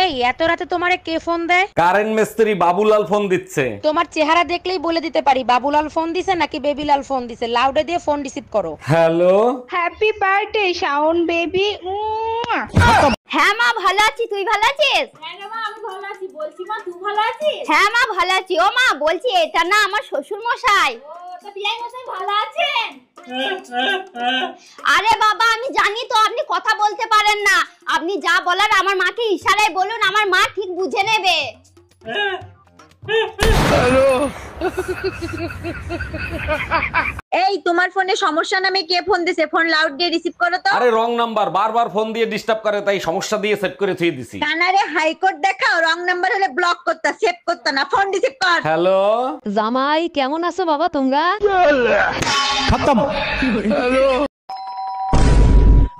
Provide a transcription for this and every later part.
এই এত রাতে তোমারে কে ফোন দেয়? কারেন্ট মিস্ত্রি বাবুলাল ফোন দিচ্ছে। তোমার চেহারা দেখলেই বলে দিতে পারি বাবুলাল ফোন দিছে নাকি বেবিলাল ফোন দিছে। লাউডে দিয়ে ফোন রিসিভ করো। Hello, happy birthday Shaon baby. হ্যাঁ মা ভালো আছি, তুই ভালো আছিস? হ্যাঁ মা আমি ভালো আছি। বলছি মা তুই ভালো আছিস? হ্যাঁ মা ভালো আছি। ও মা বলছি এটা না আমার শ্বশুর মশাই। ও তো বিয়াই মশাই ভালো আছেন? আরে বাবা আমি জানি তো আপনি কথা বলতে পারেন না, আপনি যা বলার আমার মাকে ইশারায় বলুন, আমার মা ঠিক বুঝে নেবে। এই তোমার ফোনে সমস্যা নামে কে ফোন দিছে? ফোন লাউড দিয়ে রিসিভ করো তো। আরে রং নাম্বার, বারবার ফোন দিয়ে ডিস্টার্ব করে, তাই সমস্যা দিয়ে সেট করে থুই দিছি। কানারে হাইকোর্ট দেখাও, রং নাম্বার হলে ব্লক করতা, সেভ করতা না, ফোন রিসিভ কর। হ্যালো, জামাই কেমন আছো বাবা তোমরা?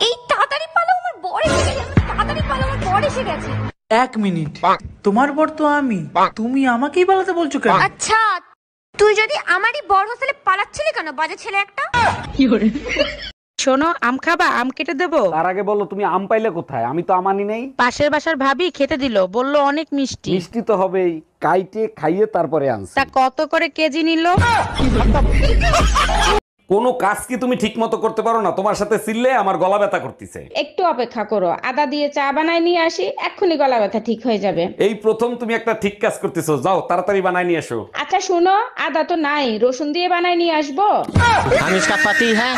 এই তাড়াতাড়ি পালো, আমার বর এসে গেছে, তাড়াতাড়ি পালো, আমার বর এসে গেছে। 1 মিনিট, তোমার বর তো আমি, তুমি আমাকেই পালাতে বলছো কেন? আচ্ছা তুই যদি আমারই বর হোস্টেলে পালাচ্ছিলি কেন, বাজে ছেলে একটা? শোনো, আম খাবা? আম কেটে দেবো? তার আগে বলো তুমি আম পাইলে কোথায়? আমি তো আমানি নেই। পাশের বাসার ভাবি খেতে দিল, বললো অনেক মিষ্টি। মিষ্টি তো হবেই, কাইটে খাইয়ে তারপরে আনছি। তা কত করে কেজি নিল? কোনো কাজ কি তুমি ঠিক মতো করতে পারো না? তোমার সাথে চিল্লে আমার গলা ব্যথা করতেছে। একটু অপেক্ষা করো, আদা দিয়ে চা বানাই নিয়ে আসি, এক্ষুনি গলা ব্যথা ঠিক হয়ে যাবে। এই প্রথম তুমি একটা ঠিক কাজ করতেছো, যাও তাড়াতাড়ি বানাই নিয়ে এসো। আচ্ছা শোনো, আদা তো নাই, রসুন দিয়ে বানাই নিয়ে আসবো। हम इसका पति है,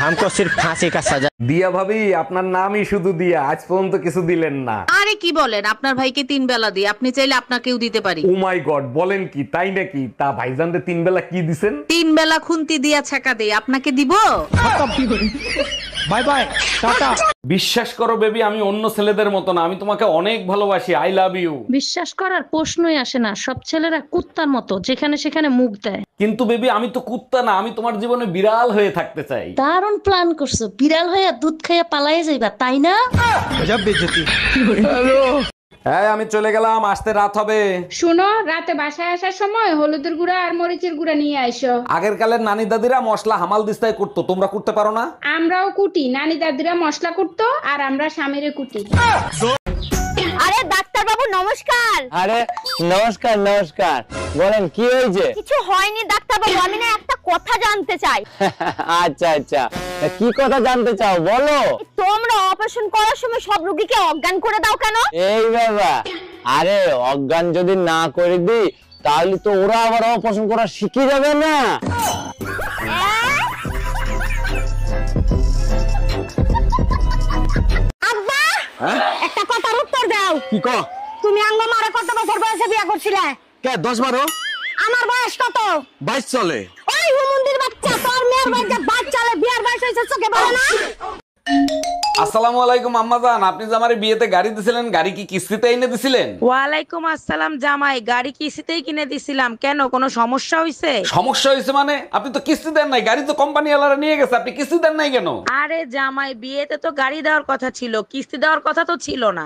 हमको सिर्फ फांसी का सजा। দিয়া ভাবি, আপনার নামই শুধু দিয়া, আজ পর্যন্ত কিছু দিলেন না। আরে কি বলেন, আপনার ভাইকে 3 বেলা দিই, আপনি চাইলে আপনাকেও দিতে পারি। ও মাই গড, বলেন কি? তাই নাকি? তা ভাইজানরে 3 বেলা কি দিছেন? 3 বেলা খুন্তি দিয়া ছাকা দেই, আপনাকে দিব? Bye bye ta-ta. বিশ্বাস করো বেবি, আমি অন্য ছেলেদের মতো না, আমি তোমাকে অনেক ভালোবাসি। I love you. বিশ্বাস করার প্রশ্নই আসে না, সব ছেলেরা কুত্তার মতো যেখানে সেখানে মুখ দেয়। কিন্তু বেবি আমি তো কুত্তা না, আমি তোমার জীবনে বিড়াল হয়ে থাকতে চাই। দারুণ প্ল্যান করছো, বিড়াল হয়ে দুধ খাইয়া পালাইয়া যাইবা তাই না? गजब बेइज्जती। হ্যাঁ আমি চলে গেলাম, আসতে রাত হবে। শুনো, রাতে বাসায় আসার সময় হলুদের গুঁড়া আর মরিচের গুঁড়া নিয়ে আইসো। আগের কালের নানি দাদিরা মশলা হামাল দিস্তায় করতো, তোমরা করতে পারো না? আমরাও কুটি, নানি দাদিরা মশলা কুটতো আর আমরা স্বামীরে কুটি। আরে ডাক্তার বাবু নমস্কার। আরে নমস্কার নমস্কার, বলেন কি হয়েছে? কিছু হয়নি ডাক্তার বাবু, আমি না একটা কথা জানতে চাই। আচ্ছা আচ্ছা, তা কি কথা জানতে চাও বলো। তোমরা অপারেশন করার সময় সব রোগীকে অজ্ঞান করে দাও কেন? এই বাবা, আরে অজ্ঞান যদি না করে দিই তাহলে তো ওরা আবার অপারেশন করা শিখে যাবে না। আব্বা একটা কথার উত্তর দাও। কি কো? তুমি আঙ্গো মারে কত বছর বয়সে বিয়ে করছিলে? কে 10-12? আমার বয়স কত? 22 চলে। ওই হুমুন্দির বাচ্চা, তোর মেয়ের বাচ্চা বাচ্চালে বিয়ার বয়স হইছে, চোখে পড়ে না? আসসালামু আলাইকুম আম্মাজান, আপনি যে আমারে বিয়েতে গাড়ি দিছিলেন, গাড়ি কি কিস্তিতে এনে দিছিলেন? ওয়ালাইকুম আসসালাম জামাই, গাড়ি কিস্তিতেই কিনে দিছিলাম। কেন, কোনো সমস্যা হইছে? সমস্যা হয়েছে মানে? আপনি তো কিস্তি দেন নাই, গাড়ি তো কোম্পানি ওয়ালারা নিয়ে গেছে, আপনি কিস্তি দেন নাই কেন? আরে জামাই, বিয়েতে তো গাড়ি দেওয়ার কথা ছিল, কিস্তি দেওয়ার কথা তো ছিল না।